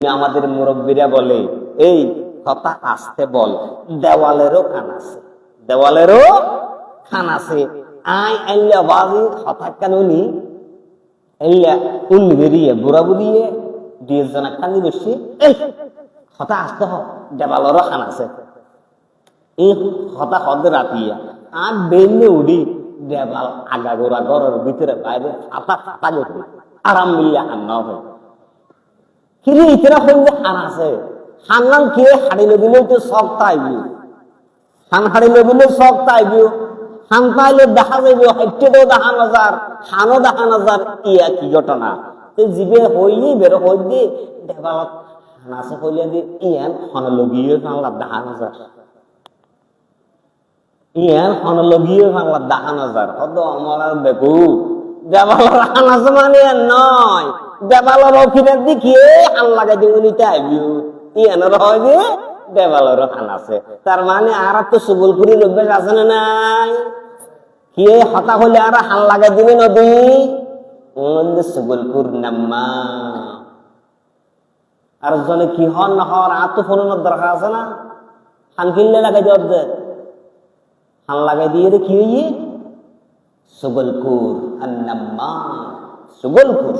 আমাদের মুরব্বীরা বলে এই কথা আসতে বল, দেওয়ালেরও কান আছে, দেওয়ালেরও কান আছে। আই আইলা বাজি কথা কানুনি আইলা উন বেরিয়ে বুড়া বুড়িয়ে দুই জনা কান্দি বসে এই কথা আসতে হ, দেওয়ালেরও কান আছে। এই কথা হদ রাতিয়া আর বেলে উড়ি দেওয়াল আগা গোড়া ঘরের ভিতরে বাইরে ফাটা ফাটা গেছে আরাম মিলিয়া আন্না হয়। কিরে ইতরা হইলে হান আছে হান্নান কে হাড়িলে দিলে তো সব তাইবি, হান হাড়িলে দিলে সব তাইবি, হান পাইলে দেখা যাইব, হাইটেও দেখা নজার, হানও দেখা নজার। ইয়া কি ঘটনা জীবে হইলেই বেরো হইলে দেবালত হান আছে হইলে দিয়ে ইয়ান হনলগীয় বাংলা দেখা নজার, ইয়ান হনলগীয় বাংলা দেখা নজার। হদ আমার দেখু দেবালর হান আছে মানে নয়, দেবালর অফিনের দেখিয়ে হান লাগাই দিব নিতে আইবিও, ইয়ানোর হয় যে দেবালর হান আছে। তার মানে আর তো সুবলপুরি লোকবেশ আছে না নাই? কি হতা হলে আর হান লাগাই দিবে নদী সুবলপুর নাম্মা। আর জনে কি হন না হওয়ার আর তো ফোনের দরকার আছে না? হান কিনলে লাগাই দেওয়ার দে, হান লাগাই দিয়ে কি হইয়ে সুবলপুর নাম্মা, সুবলপুর।